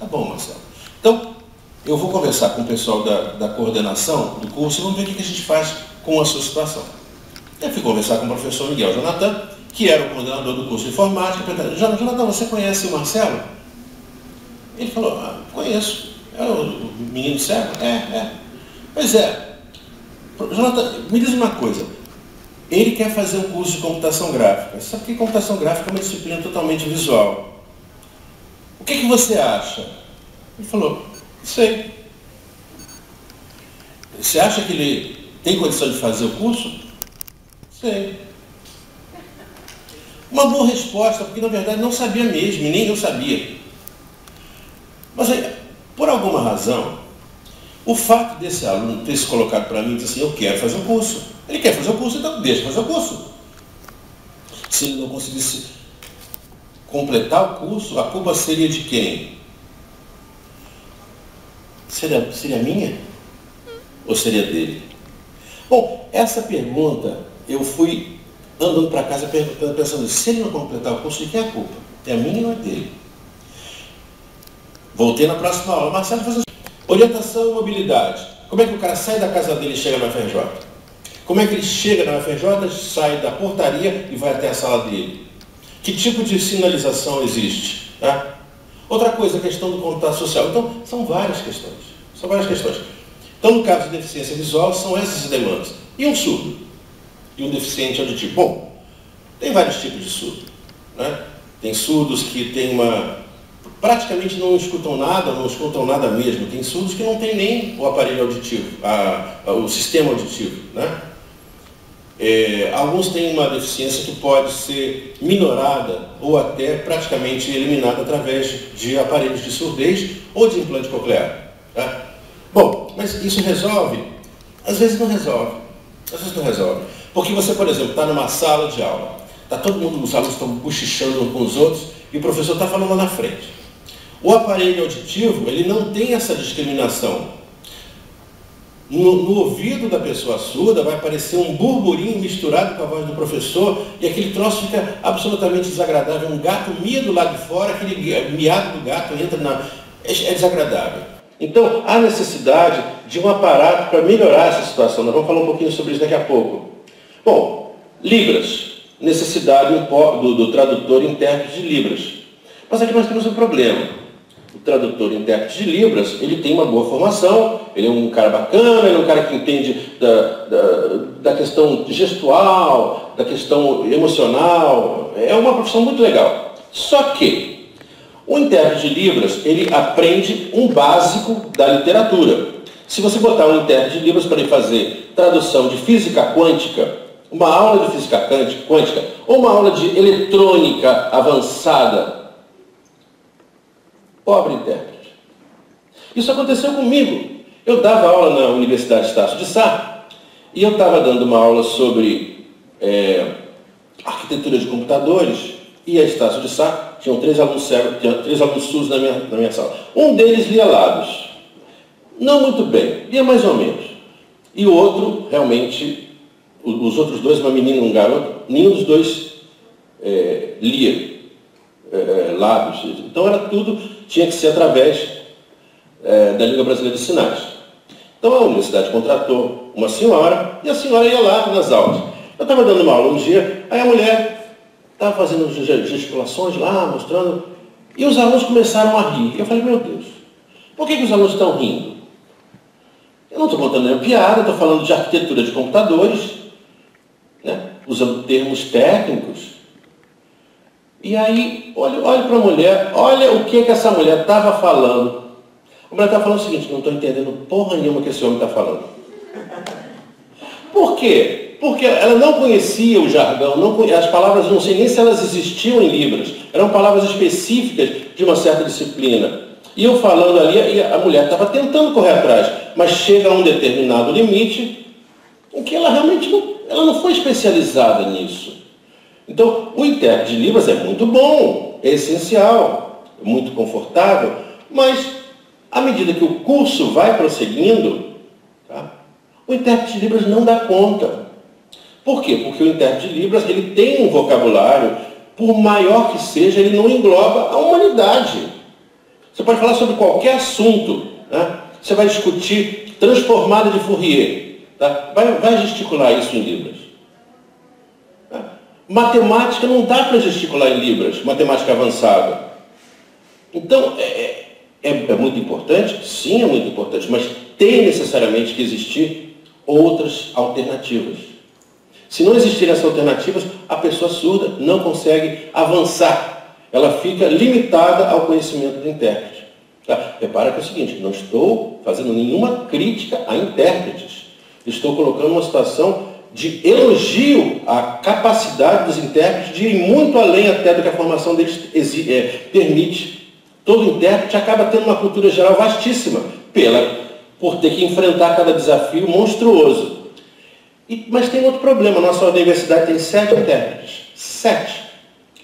Tá bom, Marcelo. Então, eu vou conversar com o pessoal da coordenação do curso e vamos ver o que a gente faz com a sua situação. Eu fui conversar com o professor Miguel Jonathan, que era o coordenador do curso de informática. Perguntei: Jonathan, você conhece o Marcelo? Ele falou: conheço. É o menino cego? Pois é. Jonathan, me diz uma coisa. Ele quer fazer um curso de computação gráfica. Só que computação gráfica é uma disciplina totalmente visual. O que você acha? Ele falou: não sei. Você acha que ele tem condição de fazer o curso? Sei. Uma boa resposta, porque na verdade não sabia mesmo, e nem eu sabia. Mas aí, por alguma razão, o fato desse aluno ter se colocado para mim e disse assim: eu quero fazer o curso. Ele quer fazer o curso, então deixa fazer o curso. Se ele não conseguisse completar o curso, a culpa seria de quem? Seria minha? Ou seria dele? Bom, essa pergunta eu fui andando para casa pensando: se ele não completar o curso, de quem é a culpa? É minha ou é dele? Voltei na próxima aula. Marcelo, fazer orientação e mobilidade. Como é que o cara sai da casa dele e chega na UFRJ? Como é que ele chega na UFRJ, sai da portaria e vai até a sala dele? Que tipo de sinalização existe? Tá? Outra coisa, a questão do contato social. Então, são várias questões. Então, no caso de deficiência visual, são essas as demandas. E um surdo? E um deficiente auditivo? Bom, tem vários tipos de surdo. Né? Tem surdos que têm praticamente não escutam nada mesmo. Tem surdos que não têm nem o aparelho auditivo, o sistema auditivo. Né? Alguns têm uma deficiência que pode ser minorada ou até praticamente eliminada através de aparelhos de surdez ou de implante coclear. Tá? Bom, mas isso resolve? Às vezes não resolve. Porque você, por exemplo, está numa sala de aula, está todo mundo, os alunos estão cochichando uns com os outros e o professor está falando lá na frente. O aparelho auditivo, ele não tem essa discriminação. No ouvido da pessoa surda vai aparecer um burburinho misturado com a voz do professor e aquele troço fica absolutamente desagradável. Um gato mia do lado de fora, aquele miado do gato entra é desagradável. Então, há necessidade de um aparato para melhorar essa situação. Nós vamos falar um pouquinho sobre isso daqui a pouco. Bom, Libras. Necessidade do tradutor e intérprete de Libras. Mas aqui nós temos um problema. O tradutor e intérprete de Libras, ele tem uma boa formação, ele é um cara bacana, ele é um cara que entende da questão gestual, da questão emocional, é uma profissão muito legal. Só que o intérprete de Libras, ele aprende um básico da literatura. Se você botar um intérprete de Libras para ele fazer tradução de física quântica, uma aula de física quântica ou uma aula de eletrônica avançada, pobre intérprete. Isso aconteceu comigo. Eu dava aula na Universidade Estácio de Sá e eu estava dando uma aula sobre arquitetura de computadores e a Estácio de Sá tinham 3 alunos cegos, tinha 3 alunos surdos na minha sala. Um deles lia lábios. Não muito bem, lia mais ou menos. E o outro, realmente, os outros dois, uma menina e um garoto, nenhum dos dois lia lábios. Então era tudo, tinha que ser através da língua brasileira de sinais. Então a universidade contratou uma senhora e a senhora ia lá nas aulas. Eu estava dando uma aula um dia, aí a mulher estava fazendo gesticulações lá, mostrando, e os alunos começaram a rir. Eu falei: meu Deus, por que os alunos estão rindo? Eu não estou contando nenhuma piada, estou falando de arquitetura de computadores, né, usando termos técnicos. E aí, olha para a mulher, olha o que essa mulher estava falando. A mulher estava falando o seguinte: não estou entendendo porra nenhuma que esse homem está falando. Por quê? Porque ela não conhecia o jargão, as palavras, não sei nem se elas existiam em Libras, eram palavras específicas de uma certa disciplina. E eu falando ali, e a mulher estava tentando correr atrás, mas chega a um determinado limite em que ela realmente não foi especializada nisso. Então, o intérprete de Libras é muito bom, é essencial, é muito confortável, mas à medida que o curso vai prosseguindo, tá, o intérprete de Libras não dá conta. Por quê? Porque o intérprete de Libras ele tem um vocabulário, por maior que seja, ele não engloba a humanidade. Você pode falar sobre qualquer assunto, né? Você vai discutir transformada de Fourier, tá? Vai gesticular isso em libras. Tá? Matemática não dá para gesticular em libras, matemática avançada. Então, é muito importante? Sim, é muito importante, mas tem necessariamente que existir outras alternativas. Se não existirem essas alternativas, a pessoa surda não consegue avançar. Ela fica limitada ao conhecimento do intérprete. Tá? Repara que é o seguinte, não estou fazendo nenhuma crítica a intérpretes. Estou colocando uma situação de elogio à capacidade dos intérpretes de ir muito além até do que a formação deles permite. Todo intérprete acaba tendo uma cultura geral vastíssima, por ter que enfrentar cada desafio monstruoso. Mas tem outro problema, nossa universidade tem 7 intérpretes, 7,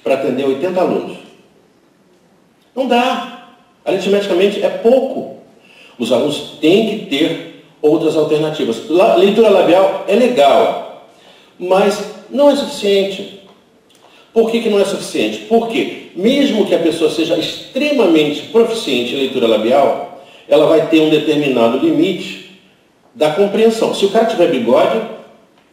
para atender 80 alunos. Não dá, aritmeticamente é pouco. Os alunos têm que ter outras alternativas. Leitura labial é legal, mas não é suficiente. Por que não é suficiente? Porque, mesmo que a pessoa seja extremamente proficiente em leitura labial, ela vai ter um determinado limite da compreensão. Se o cara tiver bigode,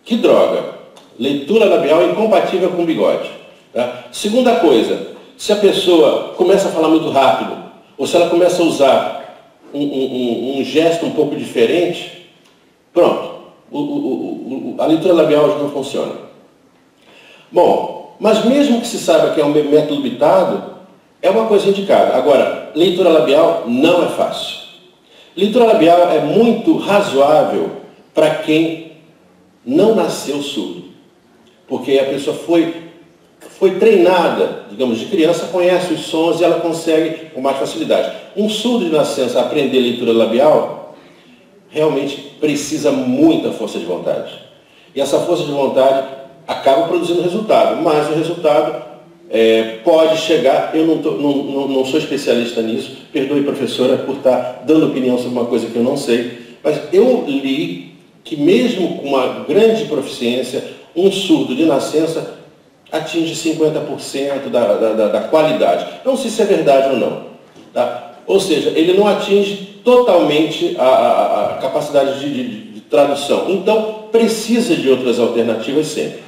que droga! Leitura labial é incompatível com bigode. Tá? Segunda coisa, se a pessoa começa a falar muito rápido, ou se ela começa a usar um gesto um pouco diferente, pronto, a leitura labial já não funciona. Bom, mas mesmo que se saiba que é um método bitado, é uma coisa indicada. Agora, leitura labial não é fácil. Leitura labial é muito razoável para quem não nasceu surdo. Porque a pessoa foi treinada, digamos, de criança, conhece os sons e ela consegue com mais facilidade. Um surdo de nascença aprender leitura labial realmente precisa muita força de vontade. E essa força de vontade acaba produzindo resultado, mas o resultado pode chegar, eu não sou especialista nisso, perdoe professora por estar dando opinião sobre uma coisa que eu não sei, mas eu li que mesmo com uma grande proficiência, um surdo de nascença atinge 50% da qualidade. Não sei se é verdade ou não. Tá? Ou seja, ele não atinge totalmente a capacidade de tradução. Então, precisa de outras alternativas sempre.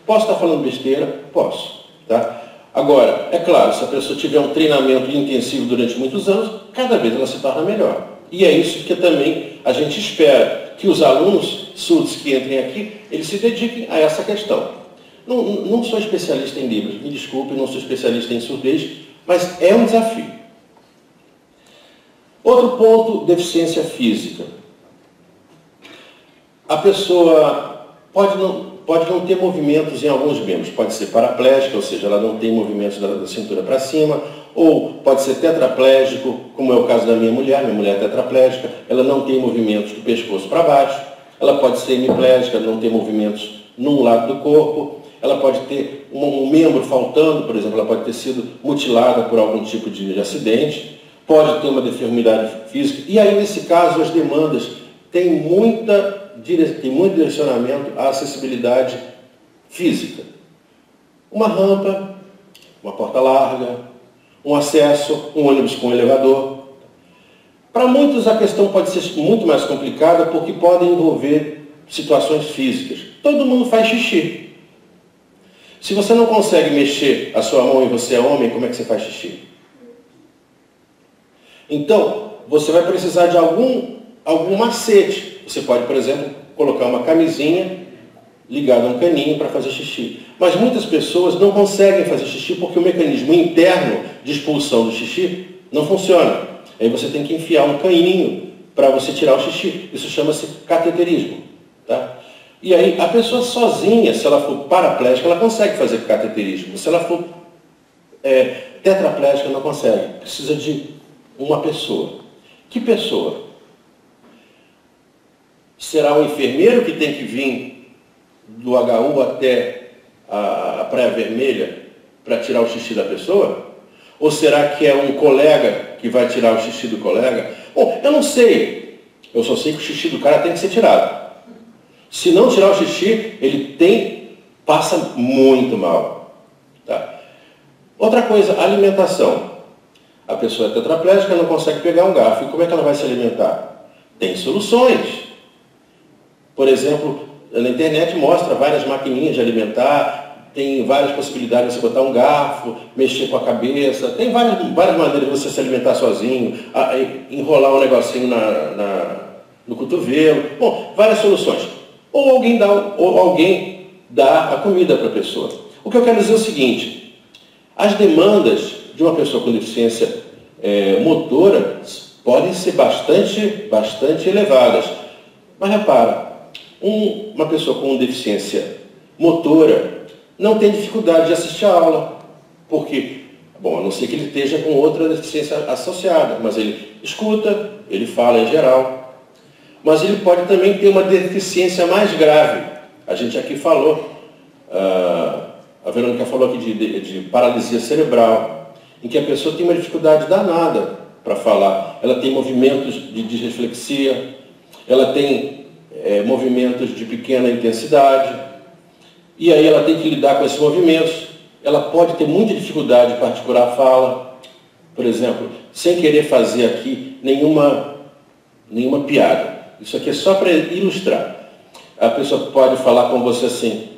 Posso estar falando besteira? Posso. Tá? Agora, é claro, se a pessoa tiver um treinamento intensivo durante muitos anos, cada vez ela se torna melhor. E é isso que também a gente espera, que os alunos surdos que entrem aqui, eles se dediquem a essa questão. Não sou especialista em Libras, me desculpe, não sou especialista em surdez, mas é um desafio. Outro ponto, deficiência física. A pessoa pode não ter movimentos em alguns membros, pode ser paraplégica, ou seja, ela não tem movimentos da cintura para cima, ou pode ser tetraplégico, como é o caso da minha mulher é tetraplégica, ela não tem movimentos do pescoço para baixo, ela pode ser hemiplégica, não tem movimentos num lado do corpo, ela pode ter um membro faltando, por exemplo, ela pode ter sido mutilada por algum tipo de acidente, pode ter uma deformidade física, e aí nesse caso as demandas têm muito direcionamento à acessibilidade física. Uma rampa, uma porta larga, um acesso, um ônibus com um elevador. Para muitos a questão pode ser muito mais complicada porque pode envolver situações físicas. Todo mundo faz xixi. Se você não consegue mexer a sua mão e você é homem, como é que você faz xixi? Então, você vai precisar de algum macete. Você pode, por exemplo, colocar uma camisinha ligada a um caninho para fazer xixi. Mas muitas pessoas não conseguem fazer xixi porque o mecanismo interno de expulsão do xixi não funciona. Aí você tem que enfiar um caninho para você tirar o xixi. Isso chama-se cateterismo. Tá? E aí a pessoa sozinha, se ela for paraplégica, ela consegue fazer cateterismo. Se ela for tetraplégica, não consegue. Precisa de uma pessoa. Que pessoa? Será o enfermeiro que tem que vir do HU até a Praia Vermelha para tirar o xixi da pessoa? Ou será que é um colega que vai tirar o xixi do colega? Bom, eu não sei. Eu só sei que o xixi do cara tem que ser tirado. Se não tirar o xixi, ele passa muito mal. Tá? Outra coisa, alimentação. A pessoa é tetraplégica, não consegue pegar um garfo. E como é que ela vai se alimentar? Tem soluções. Por exemplo, na internet mostra várias maquininhas de alimentar, tem várias possibilidades de você botar um garfo, mexer com a cabeça, tem várias maneiras de você se alimentar sozinho, enrolar um negocinho no cotovelo. Bom, várias soluções. Ou alguém dá a comida para a pessoa. O que eu quero dizer é o seguinte: as demandas de uma pessoa com deficiência motora podem ser bastante elevadas. Mas repara, uma pessoa com deficiência motora não tem dificuldade de assistir a aula. Porque, bom, a não ser que ele esteja com outra deficiência associada, mas ele escuta, ele fala em geral. Mas ele pode também ter uma deficiência mais grave. A gente aqui falou, a Verônica falou aqui de paralisia cerebral, em que a pessoa tem uma dificuldade danada para falar. Ela tem movimentos de disreflexia, ela tem movimentos de pequena intensidade, e aí ela tem que lidar com esses movimentos. Ela pode ter muita dificuldade para articular a fala, por exemplo, sem querer fazer aqui nenhuma piada. Isso aqui é só para ilustrar. A pessoa pode falar com você assim: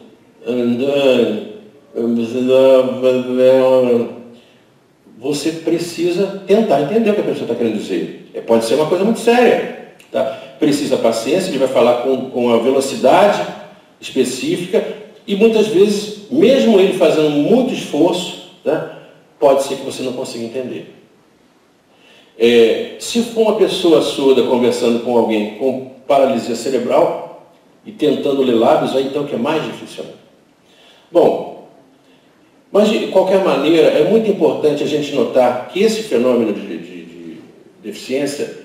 você precisa tentar entender o que a pessoa está querendo dizer. Pode ser uma coisa muito séria. Tá? Precisa paciência, ele vai falar com a velocidade específica, e muitas vezes, mesmo ele fazendo muito esforço, tá? Pode ser que você não consiga entender. Se for uma pessoa surda conversando com alguém com paralisia cerebral e tentando ler lábios, aí então que é mais difícil. Bom, mas de qualquer maneira é muito importante a gente notar que esse fenômeno de deficiência,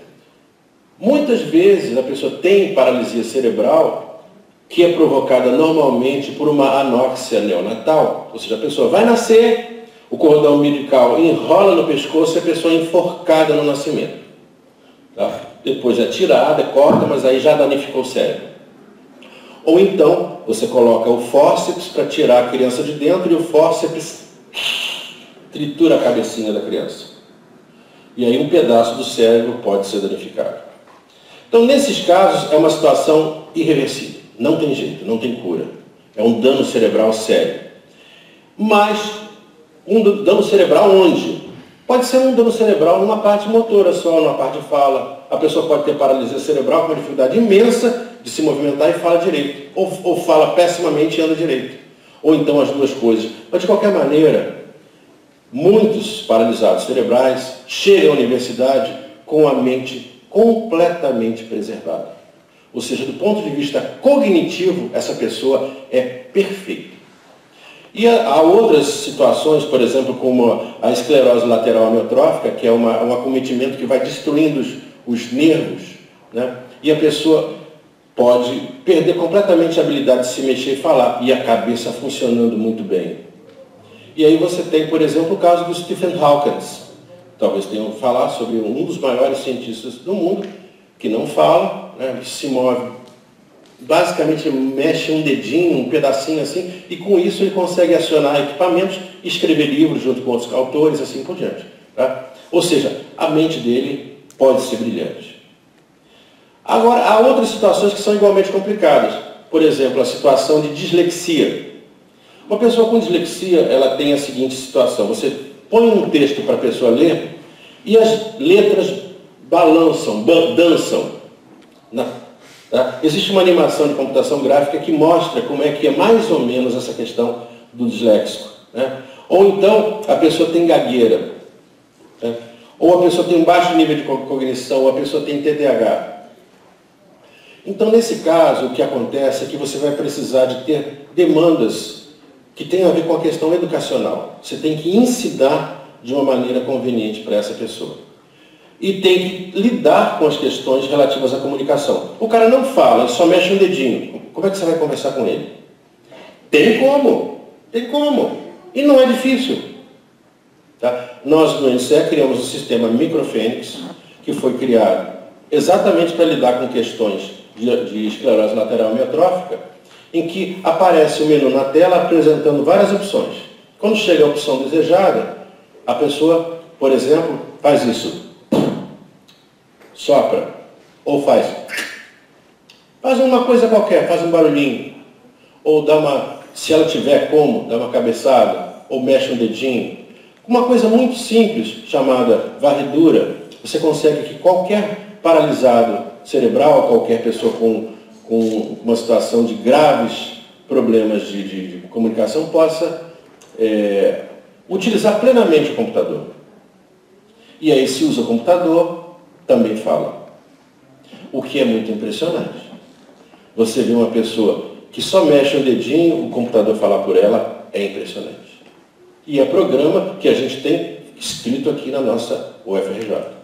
muitas vezes a pessoa tem paralisia cerebral que é provocada normalmente por uma anóxia neonatal, ou seja, a pessoa vai nascer, o cordão umbilical enrola no pescoço e a pessoa é enforcada no nascimento. Tá? Depois é tirada, corta, mas aí já danificou o cérebro. Ou então, você coloca o fórceps para tirar a criança de dentro e o fórceps tritura a cabecinha da criança. E aí um pedaço do cérebro pode ser danificado. Então, nesses casos, é uma situação irreversível. Não tem jeito, não tem cura. É um dano cerebral sério. Mas, um dano cerebral onde? Pode ser um dano cerebral numa parte motora só, numa parte de fala. A pessoa pode ter paralisia cerebral com uma dificuldade imensa de se movimentar e fala direito. Ou fala pessimamente e anda direito. Ou então as duas coisas. Mas, de qualquer maneira, muitos paralisados cerebrais chegam à universidade com a mente completamente preservada. Ou seja, do ponto de vista cognitivo, essa pessoa é perfeita. E há outras situações, por exemplo, como a esclerose lateral amiotrófica, que é um acometimento que vai destruindo os nervos, né? E a pessoa pode perder completamente a habilidade de se mexer e falar, e a cabeça funcionando muito bem. E aí você tem, por exemplo, o caso do Stephen Hawking. Talvez tenham falar sobre um dos maiores cientistas do mundo, que não fala, né, se move, basicamente mexe um dedinho, um pedacinho assim, e com isso ele consegue acionar equipamentos e escrever livros junto com outros autores, assim por diante. Tá? Ou seja, a mente dele pode ser brilhante. Agora, há outras situações que são igualmente complicadas. Por exemplo, a situação de dislexia. Uma pessoa com dislexia, ela tem a seguinte situação: você põe um texto para a pessoa ler e as letras balançam, dançam. Tá? Existe uma animação de computação gráfica que mostra como é que é mais ou menos essa questão do disléxico. Né? Ou então a pessoa tem gagueira, né? Ou a pessoa tem um baixo nível de cognição, ou a pessoa tem TDAH. Então, nesse caso, o que acontece é que você vai precisar de ter demandas que têm a ver com a questão educacional. Você tem que ensinar de uma maneira conveniente para essa pessoa. E tem que lidar com as questões relativas à comunicação. O cara não fala, ele só mexe um dedinho. Como é que você vai conversar com ele? Tem como. Tem como. E não é difícil. Tá? Nós, no INSEE, criamos um sistema Microfênix, que foi criado exatamente para lidar com questões de esclerose lateral amiotrófica, em que aparece o menu na tela apresentando várias opções. Quando chega a opção desejada, a pessoa, por exemplo, faz isso, sopra, ou faz uma coisa qualquer, faz um barulhinho, ou dá uma, se ela tiver como, dá uma cabeçada, ou mexe um dedinho. Uma coisa muito simples, chamada varredura, você consegue que qualquer paralisado cerebral, qualquer pessoa com uma situação de graves problemas de comunicação possa utilizar plenamente o computador. E aí, se usa o computador, também fala. O que é muito impressionante. Você vê uma pessoa que só mexe o dedinho, o computador falar por ela, é impressionante. E é programa que a gente tem escrito aqui na nossa UFRJ.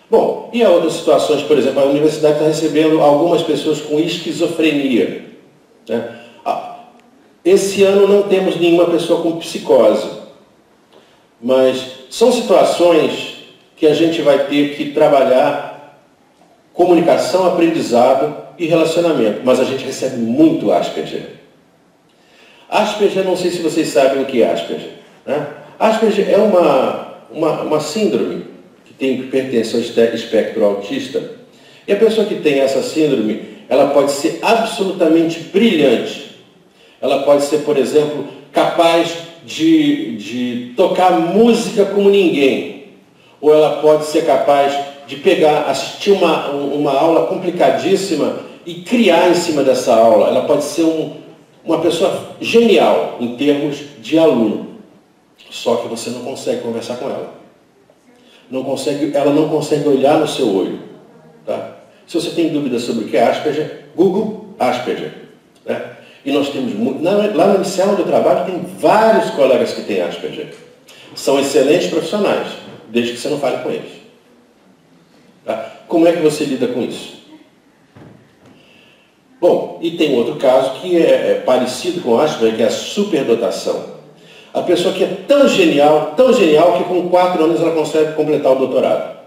Bom, e há outras situações, por exemplo, a universidade está recebendo algumas pessoas com esquizofrenia, né? Esse ano não temos nenhuma pessoa com psicose, mas são situações que a gente vai ter que trabalhar comunicação, aprendizado e relacionamento, mas a gente recebe muito Asperger. Asperger, não sei se vocês sabem o que é Asperger, né? Asperger é uma síndrome que pertence ao espectro autista, e a pessoa que tem essa síndrome, ela pode ser absolutamente brilhante. Ela pode ser, por exemplo, capaz de tocar música como ninguém. Ou ela pode ser capaz de assistir uma aula complicadíssima e criar em cima dessa aula. Ela pode ser uma pessoa genial em termos de aluno. Só que você não consegue conversar com ela. Ela não consegue olhar no seu olho. Tá? Se você tem dúvidas sobre o que é Asperger, Google Asperger. Né? E nós temos lá no Inicial onde eu trabalho, tem vários colegas que têm Asperger. São excelentes profissionais, desde que você não fale com eles. Tá? Como é que você lida com isso? Bom, e tem outro caso que é parecido com Asperger, que é a superdotação. A pessoa que é tão genial que com 4 anos ela consegue completar o doutorado.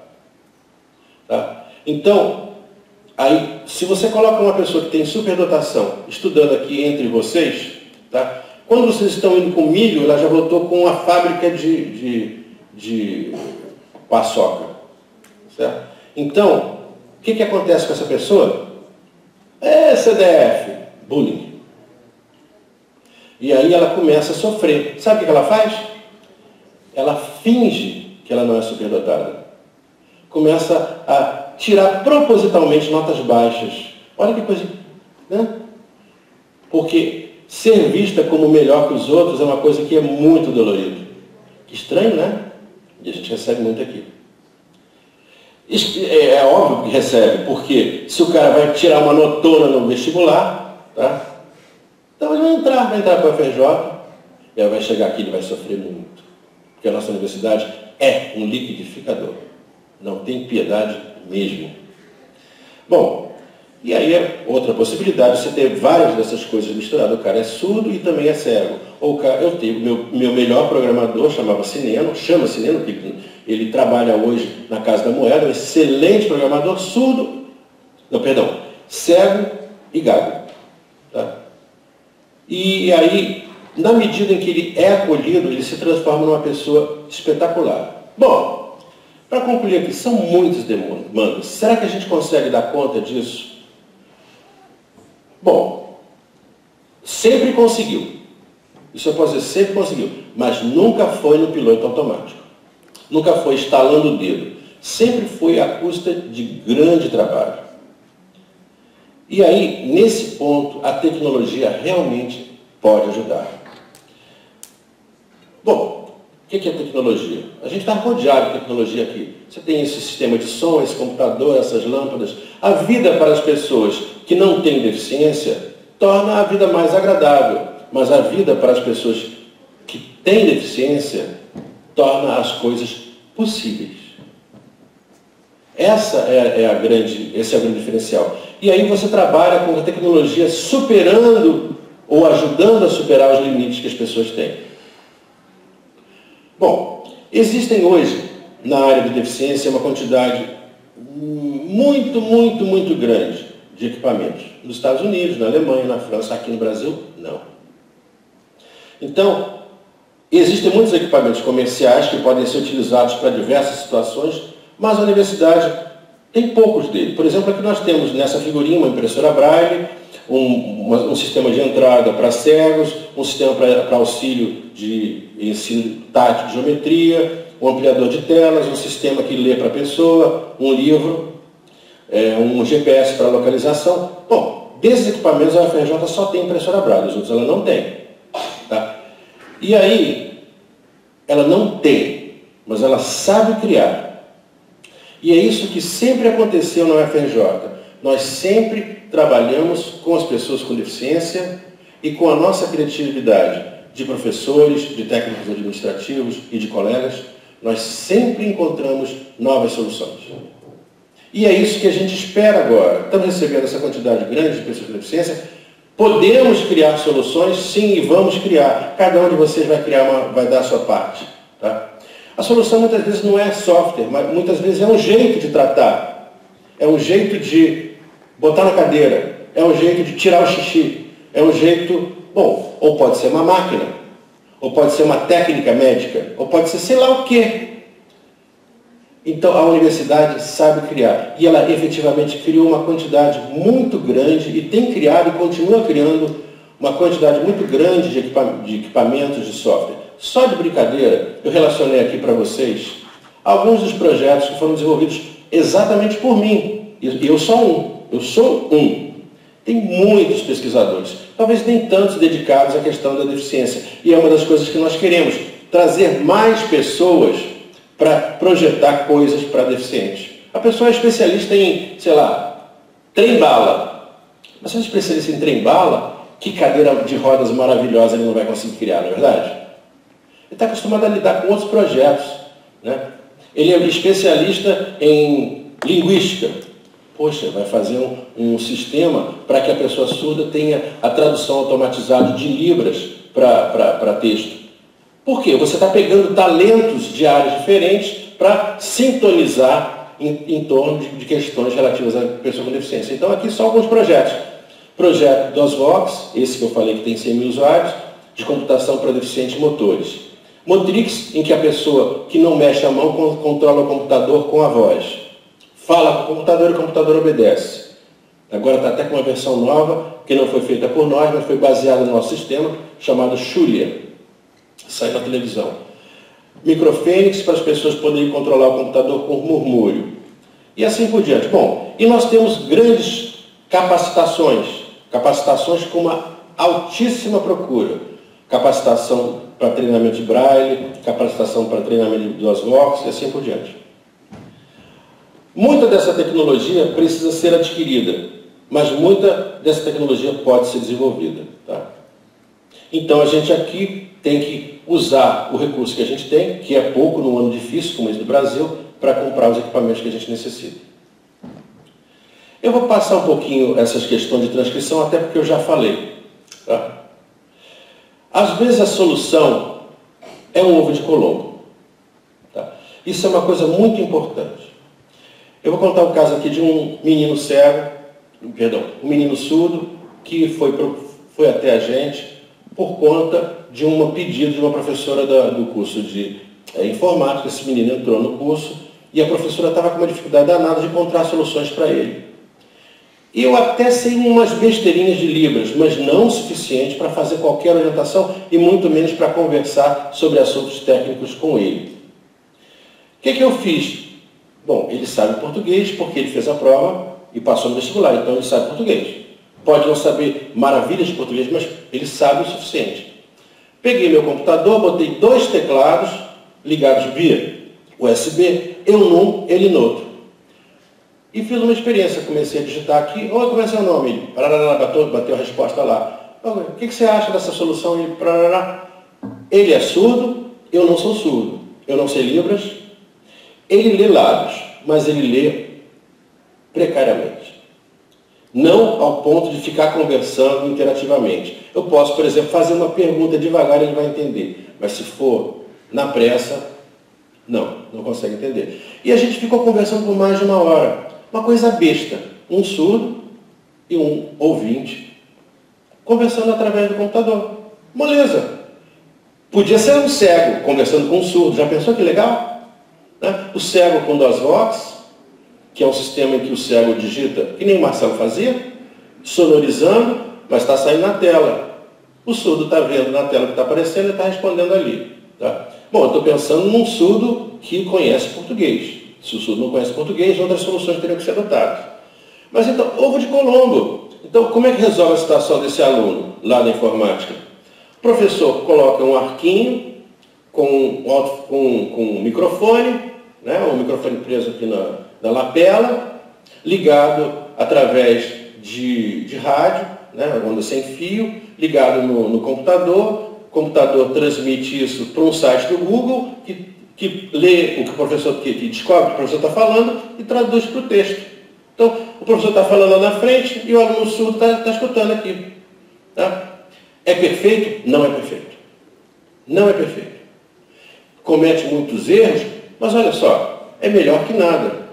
Tá? Então, aí, se você coloca uma pessoa que tem superdotação estudando aqui entre vocês, tá? Quando vocês estão indo com milho, ela já voltou com uma fábrica de paçoca. Certo? Então, o que acontece com essa pessoa? CDF, bullying. E aí ela começa a sofrer. Sabe o que ela faz? Ela finge que ela não é superdotada. Começa a tirar propositalmente notas baixas. Olha que coisa, né? Porque ser vista como melhor que os outros é uma coisa que é muito dolorida. Que estranho, né? E a gente recebe muito aqui. É óbvio que recebe, porque se o cara vai tirar uma notona no vestibular, tá? Então ele vai entrar para a UFRJ, e aí vai chegar aqui e vai sofrer muito. Porque a nossa universidade é um liquidificador. Não tem piedade mesmo. Bom, e aí é outra possibilidade você ter várias dessas coisas misturadas. O cara é surdo e também é cego. Ou eu tenho meu melhor programador, chama-se Neno, ele trabalha hoje na Casa da Moeda, um excelente programador, cego e gago. Tá? E aí, na medida em que ele é acolhido, ele se transforma numa pessoa espetacular. Bom, para concluir aqui, são muitas demandas. Será que a gente consegue dar conta disso? Bom, sempre conseguiu. Isso eu posso dizer, sempre conseguiu. Mas nunca foi no piloto automático. Nunca foi estalando o dedo. Sempre foi à custa de grande trabalho. E aí, nesse ponto, a tecnologia realmente pode ajudar. Bom, o que é tecnologia? A gente está rodeado de tecnologia aqui. Você tem esse sistema de som, esse computador, essas lâmpadas. A vida para as pessoas que não têm deficiência torna a vida mais agradável. Mas a vida para as pessoas que têm deficiência torna as coisas possíveis. Esse é o grande diferencial. E aí você trabalha com a tecnologia superando ou ajudando a superar os limites que as pessoas têm. Bom, existem hoje, na área de deficiência, uma quantidade muito grande de equipamentos. Nos Estados Unidos, na Alemanha, na França, aqui no Brasil, não. Então, Existem muitos equipamentos comerciais que podem ser utilizados para diversas situações, mas a universidade tem poucos deles. Por exemplo, aqui nós temos nessa figurinha uma impressora Braille, um sistema de entrada para cegos, um sistema para auxílio de ensino tátil de geometria, um ampliador de telas, um sistema que lê para a pessoa, um livro, um GPS para localização. Bom, desses equipamentos a UFRJ só tem impressora Braille, os outros ela não tem. Tá? E aí, ela não tem, mas ela sabe criar. E é isso que sempre aconteceu na UFRJ. Nós sempre trabalhamos com as pessoas com deficiência e com a nossa criatividade de professores, de técnicos administrativos e de colegas, nós sempre encontramos novas soluções. E é isso que a gente espera agora. Estamos recebendo essa quantidade grande de pessoas com deficiência, podemos criar soluções, sim, e vamos criar. Cada um de vocês vai dar a sua parte. Tá? A solução muitas vezes não é software, mas muitas vezes é um jeito de tratar. É um jeito de botar na cadeira. É um jeito de tirar o xixi. É um jeito, bom, ou pode ser uma máquina, ou pode ser uma técnica médica, ou pode ser sei lá o quê. Então a universidade sabe criar. E ela efetivamente criou uma quantidade muito grande, e tem criado e continua criando uma quantidade muito grande de equipamentos de software. Só de brincadeira, eu relacionei aqui para vocês alguns dos projetos que foram desenvolvidos exatamente por mim. E eu sou um. Tem muitos pesquisadores, talvez nem tantos dedicados à questão da deficiência. E é uma das coisas que nós queremos, trazer mais pessoas para projetar coisas para deficientes. A pessoa é especialista em, sei lá, trem-bala. Mas se é especialista em trem-bala, que cadeira de rodas maravilhosa ele não vai conseguir criar, não é verdade? Ele está acostumado a lidar com outros projetos. Né? Ele é especialista em linguística. Poxa, vai fazer um sistema para que a pessoa surda tenha a tradução automatizada de libras para texto. Por quê? Você está pegando talentos de áreas diferentes para sintonizar em torno de questões relativas à pessoa com deficiência. Então, aqui só alguns projetos. Projeto DOSVox, esse que eu falei que tem 100 mil usuários, de computação para deficientes motores. Motrix, em que a pessoa que não mexe a mão controla o computador com a voz. Fala com o computador e o computador obedece. Agora está até com uma versão nova, que não foi feita por nós, mas foi baseada no nosso sistema, chamado Xulia. Sai na televisão. Microfênix, para as pessoas poderem controlar o computador com murmúrio. E assim por diante. Bom, e nós temos grandes capacitações com uma altíssima procura. Capacitação para treinamento de Braille, capacitação para treinamento de DOSVox e assim por diante. Muita dessa tecnologia precisa ser adquirida, mas muita dessa tecnologia pode ser desenvolvida. Tá? Então a gente aqui tem que usar o recurso que a gente tem, que é pouco num ano difícil como esse do Brasil, para comprar os equipamentos que a gente necessita. Eu vou passar um pouquinho essas questões de transcrição, até porque eu já falei. Tá? Às vezes a solução é um ovo de Colombo. Tá? Isso é uma coisa muito importante. Eu vou contar um caso aqui de um menino cego, um menino surdo, que foi até a gente por conta de um pedido de uma professora do curso de informática. Esse menino entrou no curso e a professora estava com uma dificuldade danada de encontrar soluções para ele. E eu até sei umas besteirinhas de Libras, mas não o suficiente para fazer qualquer orientação e muito menos para conversar sobre assuntos técnicos com ele. O que eu fiz? Bom, ele sabe português porque ele fez a prova e passou no vestibular, então ele sabe português. Pode não saber maravilhas de português, mas ele sabe o suficiente. Peguei meu computador, botei 2 teclados ligados via USB, eu num, ele no outro. E fiz uma experiência, comecei a digitar aqui, oi, como é seu nome? Bateu a resposta lá. O que você acha dessa solução? Ele é surdo, eu não sou surdo. Eu não sei Libras. Ele lê lábios, mas ele lê precariamente. Não ao ponto de ficar conversando interativamente. Eu posso, por exemplo, fazer uma pergunta devagar e ele vai entender. Mas se for na pressa, não consegue entender. E a gente ficou conversando por mais de 1 hora. Uma coisa besta. Um surdo e um ouvinte conversando através do computador. Moleza. Podia ser um cego conversando com um surdo. Já pensou que legal? Né? O cego com DOSVox, que é um sistema em que o cego digita, que nem o Marcelo fazia, sonorizando, mas está saindo na tela. O surdo está vendo na tela o que está aparecendo e está respondendo ali. Tá? Bom, eu estou pensando num surdo que conhece português. Se o surdo não conhece português, outras soluções teriam que ser adotadas. Mas então, ovo de Colombo. Então, como é que resolve a situação desse aluno lá na informática? O professor coloca um arquinho com um microfone, né? Um microfone preso aqui na lapela, ligado através de rádio, né? Onda sem fio, ligado no computador. O computador transmite isso para um site do Google, que lê o que o professor, que descobre o que o professor está falando e traduz para o texto. Então, o professor está falando lá na frente e o aluno surdo está escutando aqui. Tá? É perfeito? Não é perfeito. Não é perfeito. Comete muitos erros, mas olha só, é melhor que nada.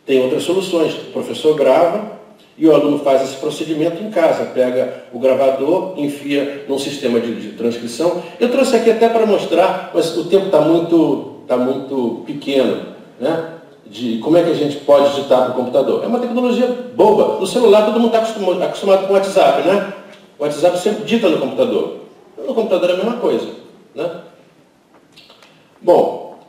Tem outras soluções. O professor grava e o aluno faz esse procedimento em casa. Pega o gravador, enfia num sistema de transcrição. Eu trouxe aqui até para mostrar, mas o tempo está muito pequeno, né? De como é que a gente pode digitar para o computador. É uma tecnologia boba. No celular todo mundo está acostumado com o WhatsApp, né? O WhatsApp sempre dita no computador. No computador é a mesma coisa, né? Bom,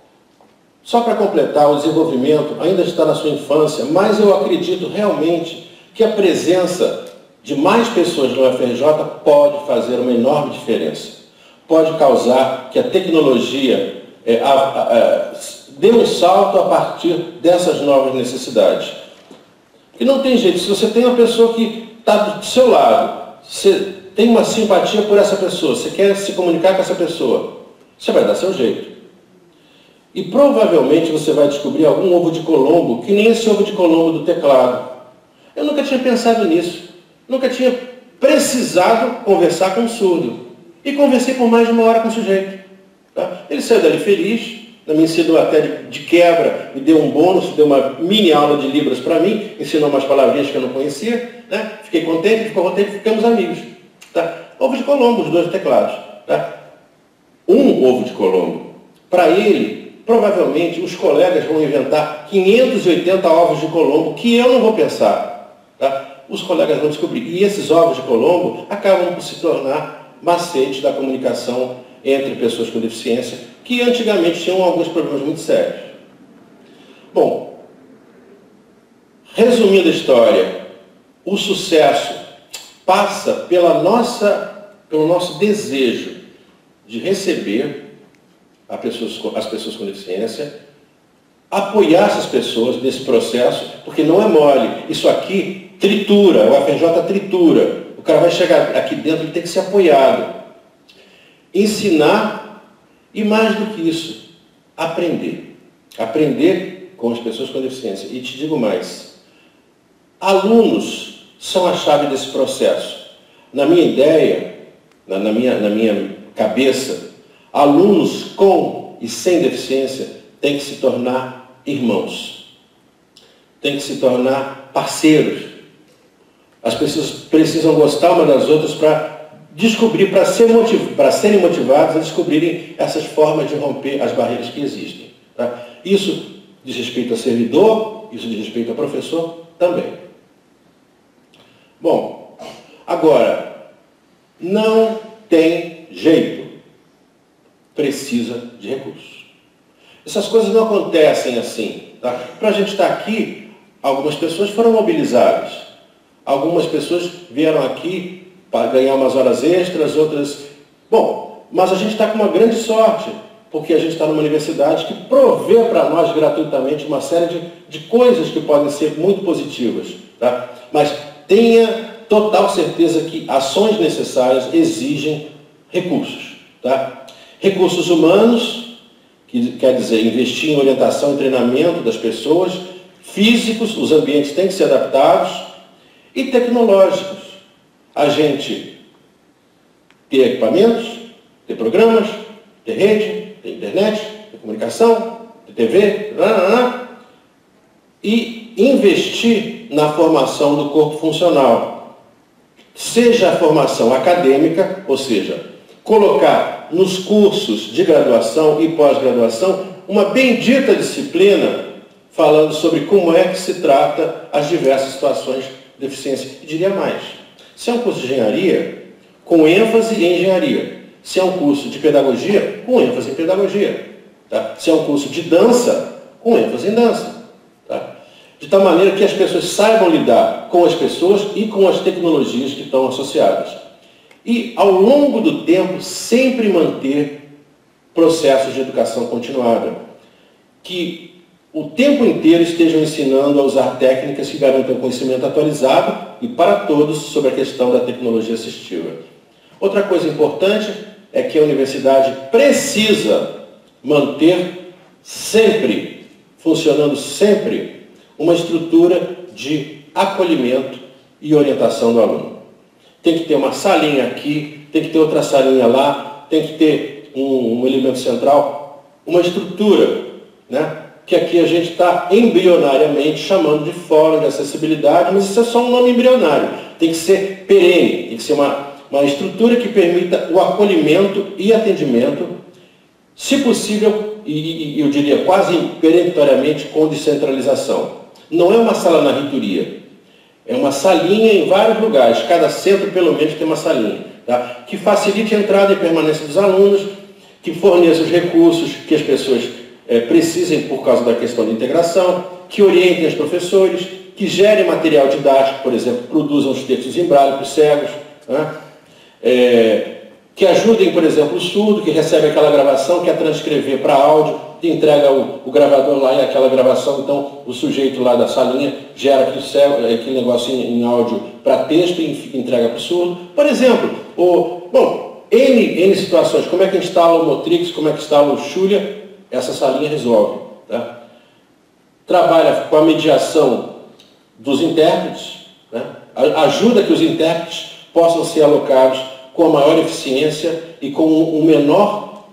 só para completar, o desenvolvimento ainda está na sua infância, mas eu acredito realmente que a presença de mais pessoas no UFRJ pode fazer uma enorme diferença. Pode causar que a tecnologia dê um salto a partir dessas novas necessidades. E não tem jeito, se você tem uma pessoa que está do seu lado, você tem uma simpatia por essa pessoa, você quer se comunicar com essa pessoa, você vai dar seu jeito. E provavelmente você vai descobrir algum ovo de Colombo, que nem esse ovo de Colombo do teclado. Eu nunca tinha pensado nisso. Nunca tinha precisado conversar com um surdo. E conversei por mais de 1 hora com o sujeito. Tá? Ele saiu dali feliz, me ensinou até de quebra, me deu um bônus, deu uma mini aula de Libras para mim, ensinou umas palavrinhas que eu não conhecia, né? Fiquei contente, ele ficou contente, ficamos amigos. Tá? Ovo de Colombo, os 2 teclados. Tá? Um ovo de Colombo. Para ele, provavelmente os colegas vão inventar 580 ovos de Colombo que eu não vou pensar. Tá? Os colegas vão descobrir. E esses ovos de Colombo acabam por se tornar macetes da comunicação entre pessoas com deficiência, que antigamente tinham alguns problemas muito sérios. Bom, resumindo a história, o sucesso passa pelo nosso desejo de receber as pessoas com deficiência, apoiar essas pessoas nesse processo, porque não é mole. Isso aqui tritura, o UFRJ tritura. O cara vai chegar aqui dentro, ele tem que ser apoiado. Ensinar e, mais do que isso, aprender. Aprender com as pessoas com deficiência. E te digo mais, alunos são a chave desse processo. Na minha ideia, na minha cabeça, alunos com e sem deficiência têm que se tornar irmãos, têm que se tornar parceiros. As pessoas precisam gostar uma das outras para descobrir, para serem motivados a descobrirem essas formas de romper as barreiras que existem. Tá? Isso diz respeito a servidor, isso diz respeito a professor também. Bom, agora, não tem jeito. Precisa de recursos. Essas coisas não acontecem assim. Tá? Para a gente estar aqui, algumas pessoas foram mobilizadas. Algumas pessoas vieram aqui para ganhar umas horas extras, outras... Bom, mas a gente está com uma grande sorte, porque a gente está numa universidade que provê para nós gratuitamente uma série de coisas que podem ser muito positivas. Tá? Mas tenha total certeza que ações necessárias exigem recursos. Tá? Recursos humanos, que quer dizer investir em orientação e treinamento das pessoas, físicos, os ambientes têm que ser adaptados, e tecnológicos. A gente ter equipamentos, ter programas, ter rede, ter internet, ter comunicação, ter TV, e investir na formação do corpo funcional. Seja a formação acadêmica, ou seja, colocar nos cursos de graduação e pós-graduação uma bendita disciplina falando sobre como é que se trata as diversas situações de deficiência. E diria mais, se é um curso de engenharia, com ênfase em engenharia. Se é um curso de pedagogia, com ênfase em pedagogia. Tá? Se é um curso de dança, com ênfase em dança. Tá? De tal maneira que as pessoas saibam lidar com as pessoas e com as tecnologias que estão associadas. E, ao longo do tempo, sempre manter processos de educação continuada. Que o tempo inteiro estejam ensinando a usar técnicas que garantam conhecimento atualizado e para todos sobre a questão da tecnologia assistiva. Outra coisa importante é que a universidade precisa manter sempre, funcionando sempre, uma estrutura de acolhimento e orientação do aluno. Tem que ter uma salinha aqui, tem que ter outra salinha lá, tem que ter um elemento central, uma estrutura, né? Que aqui a gente está embrionariamente chamando de fórum de acessibilidade, mas isso é só um nome embrionário. Tem que ser perene, tem que ser uma estrutura que permita o acolhimento e atendimento, se possível, e eu diria quase peremptoriamente, com descentralização. Não é uma sala na reitoria, é uma salinha em vários lugares, cada centro pelo menos tem uma salinha, tá? Que facilite a entrada e permanência dos alunos, que forneça os recursos que as pessoas precisem por causa da questão de integração, que orientem os professores, que gerem material didático, por exemplo, produzam os textos em braille para os cegos, né? Que ajudem, por exemplo, o surdo, que recebe aquela gravação, quer transcrever para áudio, que entrega o gravador lá e aquela gravação, então o sujeito lá da salinha gera aquele negócio em áudio para texto e entrega para o surdo. Por exemplo, N situações, como é que instala o Motrix, como é que instala o Xulia, essa salinha resolve. Tá? Trabalha com a mediação dos intérpretes, né? Ajuda que os intérpretes possam ser alocados com a maior eficiência e com um menor,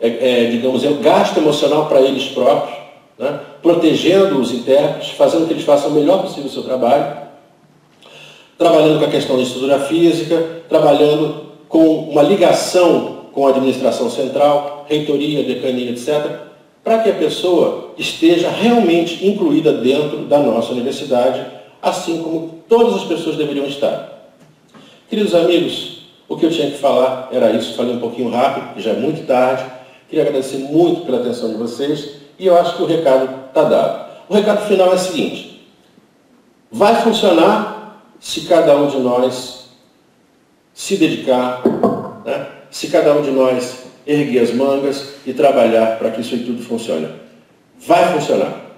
digamos, gasto emocional para eles próprios, né? Protegendo os intérpretes, fazendo que eles façam o melhor possível o seu trabalho, trabalhando com a questão da estrutura física, trabalhando com uma ligação com a administração central, reitoria, decania, etc., para que a pessoa esteja realmente incluída dentro da nossa universidade, assim como todas as pessoas deveriam estar. Queridos amigos, o que eu tinha que falar era isso, falei um pouquinho rápido, porque já é muito tarde. Queria agradecer muito pela atenção de vocês e eu acho que o recado está dado. O recado final é o seguinte: vai funcionar se cada um de nós se dedicar, né? Se cada um de nós erguer as mangas e trabalhar para que isso aí tudo funcione. Vai funcionar.